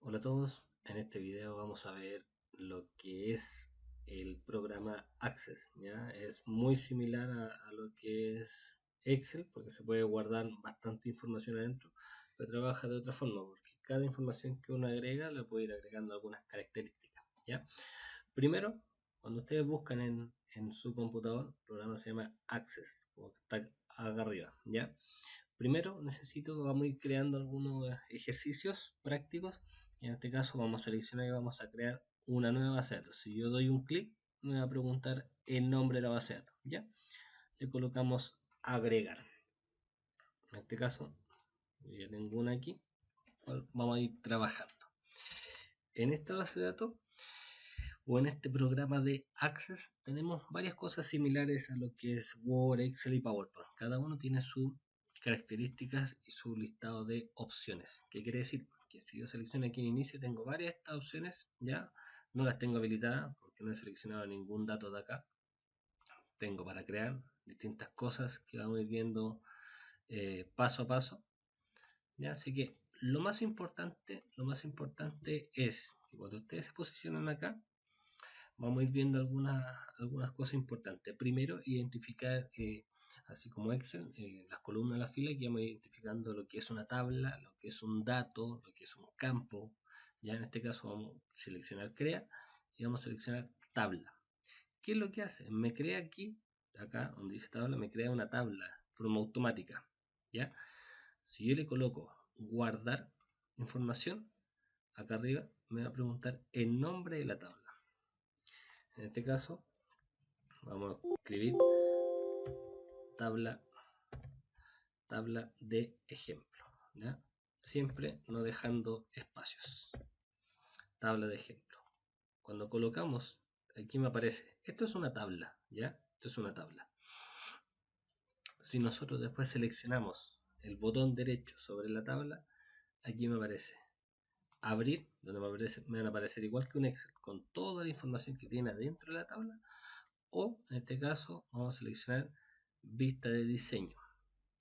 Hola a todos, en este video vamos a ver lo que es el programa Access, ¿ya? Es muy similar a lo que es Excel porque se puede guardar bastante información adentro, pero trabaja de otra forma porque cada información que uno agrega le puede ir agregando algunas características, ¿ya? Primero, cuando ustedes buscan en su computador, el programa se llama Access, como que está acá arriba, ¿ya? Primero vamos a ir creando algunos ejercicios prácticos. En este caso vamos a seleccionar y vamos a crear una nueva base de datos. Si yo doy un clic, me va a preguntar el nombre de la base de datos. ¿Ya? Le colocamos agregar. En este caso, ya tengo una aquí. Vamos a ir trabajando. En esta base de datos o en este programa de Access tenemos varias cosas similares a lo que es Word, Excel y PowerPoint. Cada uno tiene sus características y su listado de opciones. ¿Qué quiere decir? Que si yo selecciono aquí en inicio tengo varias de estas opciones, ya no las tengo habilitadas porque no he seleccionado ningún dato de acá. Tengo para crear distintas cosas que vamos a ir viendo paso a paso. ¿Ya? Así que lo más importante es que cuando ustedes se posicionan acá, vamos a ir viendo algunas cosas importantes. Primero, identificar, así como Excel, las columnas, las filas, que vamos a ir identificando lo que es una tabla, lo que es un dato, lo que es un campo. Ya en este caso vamos a seleccionar crea y vamos a seleccionar tabla. ¿Qué es lo que hace? Me crea aquí, acá donde dice tabla, me crea una tabla de forma automática. ¿Ya? Si yo le coloco guardar información, acá arriba me va a preguntar el nombre de la tabla. En este caso, vamos a escribir tabla, tabla de ejemplo, ¿ya? Siempre no dejando espacios. Tabla de ejemplo. Cuando colocamos, aquí me aparece, esto es una tabla, ¿ya? Esto es una tabla. Si nosotros después seleccionamos el botón derecho sobre la tabla, aquí me aparece abrir, donde me van a aparecer igual que un Excel, con toda la información que tiene adentro de la tabla, o en este caso vamos a seleccionar vista de diseño.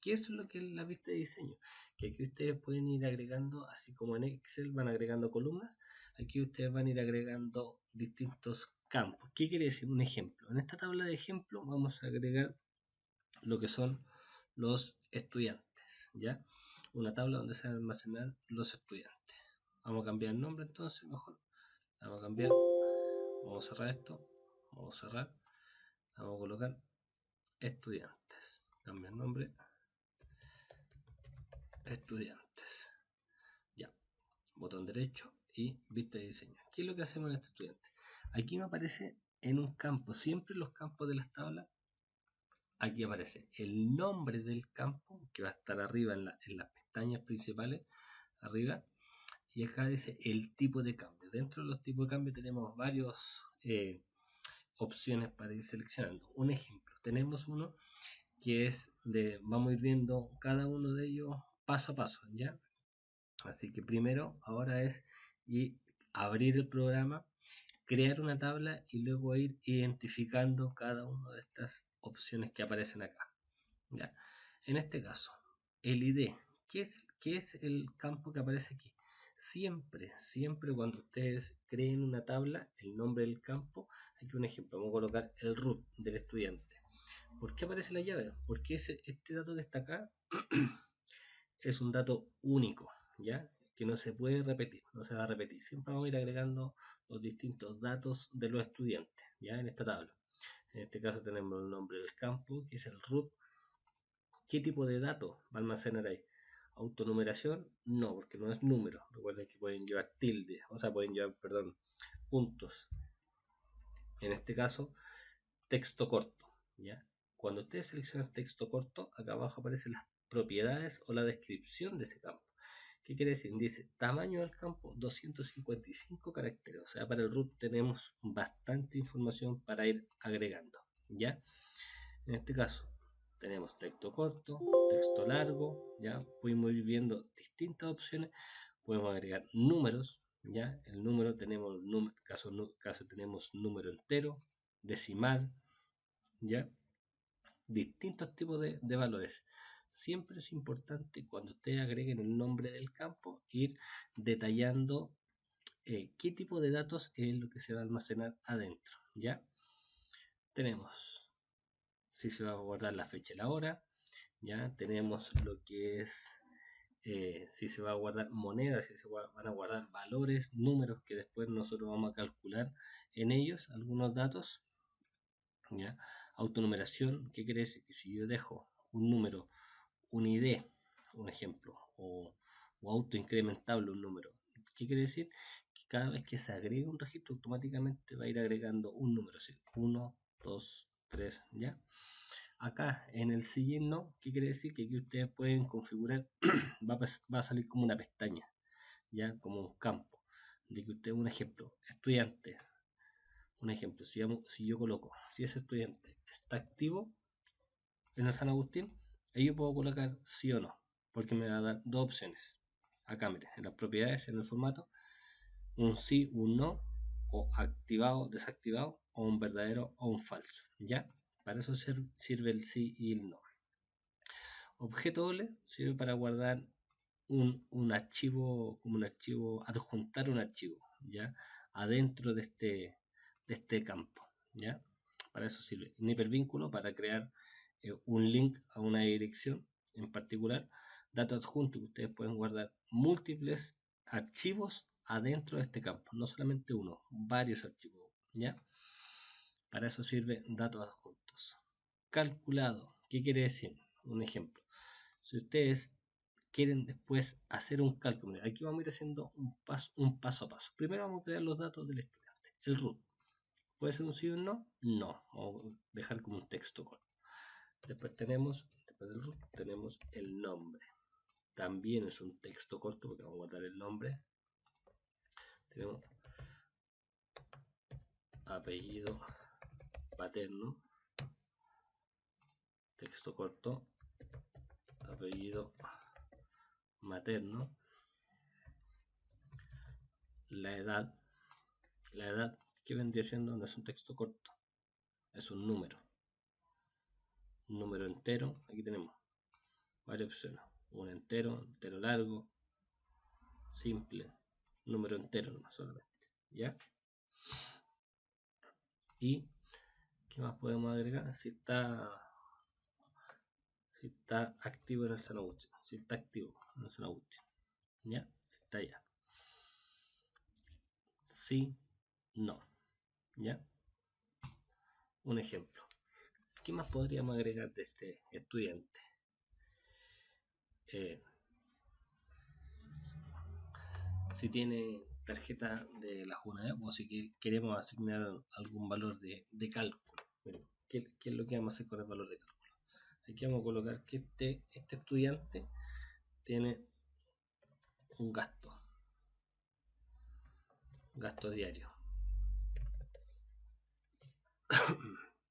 ¿Qué es lo que es la vista de diseño? Que aquí ustedes pueden ir agregando, así como en Excel van agregando columnas, aquí ustedes van a ir agregando distintos campos. ¿Qué quiere decir? Un ejemplo. En esta tabla de ejemplo vamos a agregar lo que son los estudiantes, ¿ya? Una tabla donde se van a almacenar los estudiantes. Vamos a cambiar el nombre entonces, mejor. Vamos a cambiar, vamos a cerrar esto, vamos a cerrar, vamos a colocar estudiantes. Cambia el nombre, estudiantes. Ya, botón derecho y vista de diseño. ¿Qué es lo que hacemos en este estudiante? Aquí me aparece en un campo, siempre los campos de las tablas, aquí aparece el nombre del campo, que va a estar arriba en las pestañas principales, arriba, y acá dice el tipo de cambio. Dentro de los tipos de cambio tenemos varias opciones para ir seleccionando. Un ejemplo, tenemos uno que es vamos a ir viendo cada uno de ellos paso a paso, ¿ya? Así que primero, ahora es abrir el programa, crear una tabla y luego ir identificando cada una de estas opciones que aparecen acá. ¿Ya? En este caso, el ID, ¿qué es el campo que aparece aquí? Siempre cuando ustedes creen una tabla, el nombre del campo, aquí un ejemplo, vamos a colocar el root del estudiante. ¿Por qué aparece la llave? Porque este dato que está acá es un dato único, ¿ya? Que no se puede repetir, no se va a repetir. Siempre vamos a ir agregando los distintos datos de los estudiantes, ¿ya? En esta tabla. En este caso tenemos el nombre del campo, que es el root. ¿Qué tipo de datos va a almacenar ahí? ¿Autonumeración? No, porque no es número. Recuerden que pueden llevar tilde, o sea, pueden llevar, perdón, puntos. En este caso, texto corto, ¿ya? Cuando ustedes seleccionan texto corto, acá abajo aparecen las propiedades o la descripción de ese campo. ¿Qué quiere decir? Dice tamaño del campo 255 caracteres. O sea, para el root tenemos bastante información para ir agregando, ¿ya? En este caso, tenemos texto corto, texto largo, ¿ya? Podemos ir viendo distintas opciones. Podemos agregar números, ¿ya? El número tenemos, caso tenemos número entero, decimal, ¿ya? Distintos tipos de valores. Siempre es importante cuando ustedes agreguen el nombre del campo ir detallando qué tipo de datos es lo que se va a almacenar adentro, ¿ya? Tenemos si se va a guardar la fecha y la hora, ¿ya? Tenemos lo que es si se va a guardar monedas, si se van a guardar valores, números que después nosotros vamos a calcular en ellos, algunos datos, ¿ya? Autonumeración, ¿qué quiere decir? Que si yo dejo un número, un ID, un ejemplo, o autoincrementable un número, ¿qué quiere decir? Que cada vez que se agrega un registro automáticamente va a ir agregando un número, ¿sí? 1, 2, 3, ¿ya? Acá en el signo, ¿qué quiere decir? Que aquí ustedes pueden configurar, va a salir como una pestaña, ya como un campo, de que ustedes, un ejemplo, estudiante, un ejemplo, si yo coloco, si ese estudiante está activo en el San Agustín, ahí yo puedo colocar sí o no, porque me va a dar dos opciones. Acá, miren, en las propiedades, en el formato, un sí, un no, o activado, desactivado, o un verdadero o un falso, ¿ya? Para eso sirve el sí y el no. Objeto doble sirve para guardar un archivo, como un archivo, adjuntar un archivo, ¿ya? Adentro de este campo, ¿ya? Para eso sirve. Un hipervínculo para crear un link a una dirección en particular. Dato adjunto que ustedes pueden guardar múltiples archivos adentro de este campo, no solamente uno, varios archivos, ¿ya? Para eso sirve datos adjuntos. Calculado, ¿qué quiere decir? Un ejemplo. Si ustedes quieren después hacer un cálculo, aquí vamos a ir haciendo un paso a paso. Primero vamos a crear los datos del estudiante. El root. ¿Puede ser un sí o un no? No. Vamos a dejar como un texto corto. Después después del root, tenemos el nombre. También es un texto corto porque vamos a guardar el nombre. Tenemos apellido paterno. Texto corto. Apellido materno. La edad que vendría siendo no es un texto corto, es un número entero. Aquí tenemos varias opciones, un entero largo, simple, número entero nomás solamente, ¿ya? Y ¿qué más podemos agregar? Si está activo en el San Agustín, si está activo en el San Agustín, ¿ya? Si está allá, sí, no, ¿ya? Un ejemplo. ¿Qué más podríamos agregar de este estudiante? Si tiene tarjeta de la Junaep o si queremos asignar algún valor de cálculo. Miren, ¿qué es lo que vamos a hacer con el valor de cálculo? Aquí vamos a colocar que este estudiante tiene un gasto diario.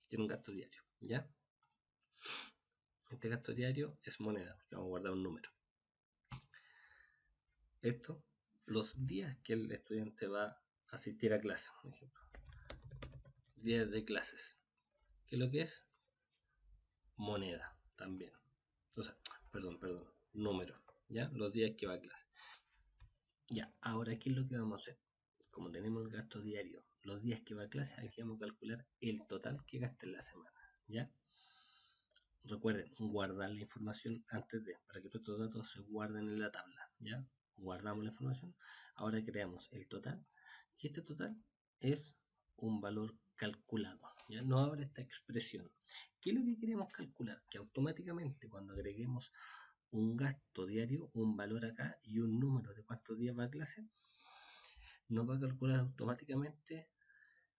Tiene un gasto diario, ¿ya? Este gasto diario es moneda, porque vamos a guardar un número. Esto, los días que el estudiante va a asistir a clase, por ejemplo. Días de clases. ¿Qué es lo que es? Moneda también. O sea, perdón, número, ¿ya? Los días que va a clase. Ya, ahora, ¿qué es lo que vamos a hacer? Como tenemos el gasto diario, los días que va a clase, aquí vamos a calcular el total que gasta en la semana, ¿ya? Recuerden, guardar la información antes para que todos estos datos se guarden en la tabla, ¿ya? Guardamos la información, ahora creamos el total, y este total es un valor calculado, ¿ya? No abre esta expresión. ¿Qué es lo que queremos calcular? Que automáticamente cuando agreguemos un gasto diario, un valor acá y un número de cuántos días va a clase, nos va a calcular automáticamente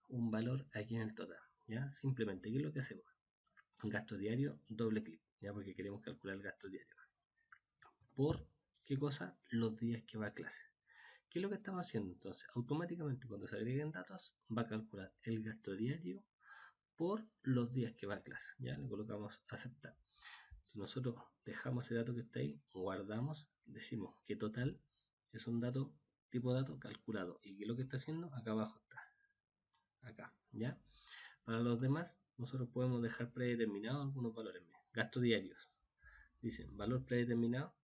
un valor aquí en el total, ¿ya? Simplemente, ¿qué es lo que hacemos? Gasto diario, doble clic, ¿ya? Porque queremos calcular el gasto diario. ¿Por qué cosa? Los días que va a clase. ¿Qué es lo que estamos haciendo? Entonces, automáticamente cuando se agreguen datos, va a calcular el gasto diario por los días que va a clase, ¿ya? Le colocamos aceptar. Si nosotros dejamos ese dato que está ahí, guardamos, decimos que total es un dato, tipo dato calculado. ¿Y qué es lo que está haciendo? Acá abajo está. Acá, ¿ya? Para los demás, nosotros podemos dejar predeterminados algunos valores. Gastos diarios. Dicen valor predeterminado,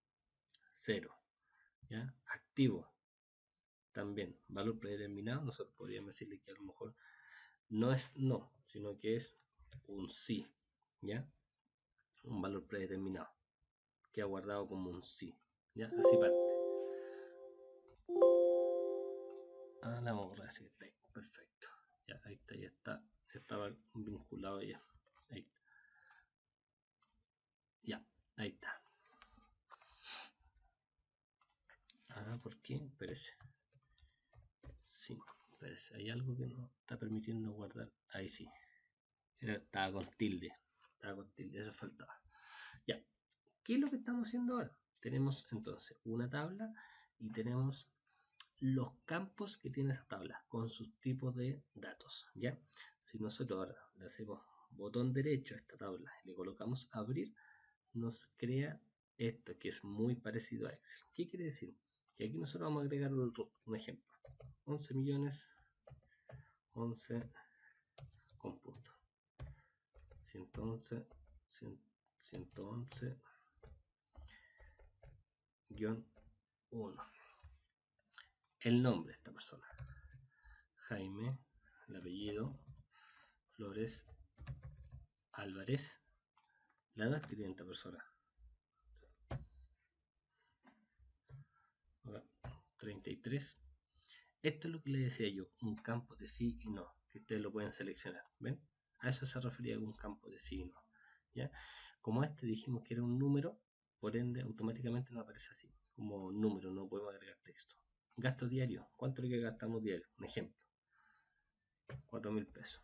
0. ¿Ya? Activo. también, valor predeterminado, nosotros podríamos decirle que a lo mejor no es no, sino que es un sí, ¿ya? Un valor predeterminado, que ha guardado como un sí, ¿ya? Así parte. Ah, la vamos a borrar, así que está ahí, perfecto. Ya, ahí está, ya está, estaba vinculado ya. Ahí. Ya, ahí está. Ah, ¿por qué? Espérese. Sí, espérese, hay algo que no está permitiendo guardar. Ahí sí. Estaba con tilde. Estaba con tilde, eso faltaba. Ya, ¿qué es lo que estamos haciendo ahora? Tenemos entonces una tabla y tenemos los campos que tiene esa tabla con sus tipos de datos, ¿ya? Si nosotros ahora le hacemos botón derecho a esta tabla y le colocamos abrir, nos crea esto que es muy parecido a Excel. ¿Qué quiere decir? Que aquí nosotros vamos a agregar un ejemplo. 11 millones, 11 computo. 111, 111 guión 1. El nombre de esta persona. Jaime, el apellido, Flores, Álvarez, la edad que tiene esta persona. 33. Esto es lo que le decía yo, un campo de sí y no, que ustedes lo pueden seleccionar, ¿ven? A eso se refería un campo de sí y no, ¿ya? Como este dijimos que era un número, por ende automáticamente nos aparece así, como número, no podemos agregar texto. Gasto diario, ¿cuánto es lo que gastamos diario? Un ejemplo, 4.000 pesos.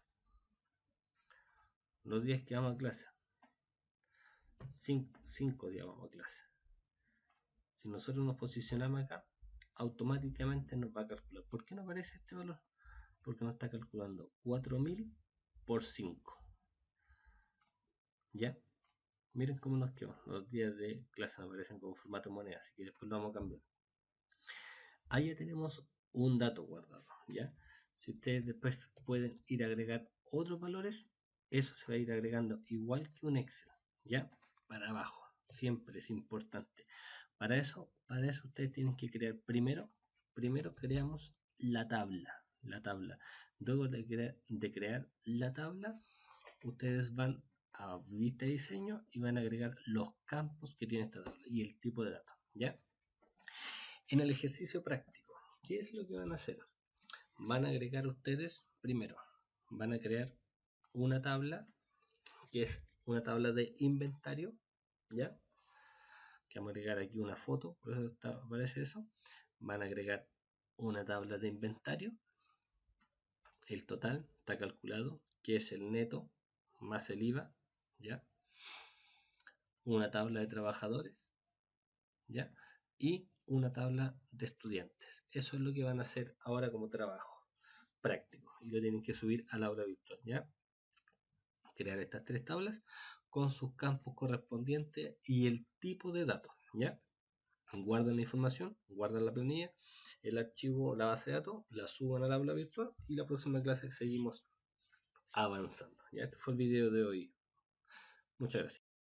Los días que vamos a clase, 5 días vamos a clase. Si nosotros nos posicionamos acá, automáticamente nos va a calcular. ¿Por qué no aparece este valor? Porque nos está calculando 4.000 por 5. ¿Ya? Miren cómo nos quedó. Los días de clase me aparecen como formato moneda, así que después lo vamos a cambiar. Ahí ya tenemos un dato guardado, ¿ya? Si ustedes después pueden ir a agregar otros valores, eso se va a ir agregando igual que un Excel, ¿ya? Para abajo, siempre es importante. Para eso ustedes tienen que crear primero creamos la tabla. Luego de crear la tabla, ustedes van a vista de diseño y van a agregar los campos que tiene esta tabla y el tipo de datos, ¿ya? En el ejercicio práctico, ¿qué es lo que van a hacer? Van a agregar ustedes, primero, van a crear una tabla, que es una tabla de inventario, ¿ya? Que vamos a agregar aquí una foto, por eso aparece eso. Van a agregar una tabla de inventario, el total está calculado, que es el neto más el IVA, ¿ya? Una tabla de trabajadores, ¿ya? Y una tabla de estudiantes. Eso es lo que van a hacer ahora como trabajo práctico y lo tienen que subir al aula virtual, ¿ya? Crear estas 3 tablas con sus campos correspondientes y el tipo de datos, ¿ya? Guardan la información, guardan la planilla, el archivo, la base de datos, la suban al aula virtual y la próxima clase seguimos avanzando. ¿Ya? Este fue el video de hoy. Muchas gracias.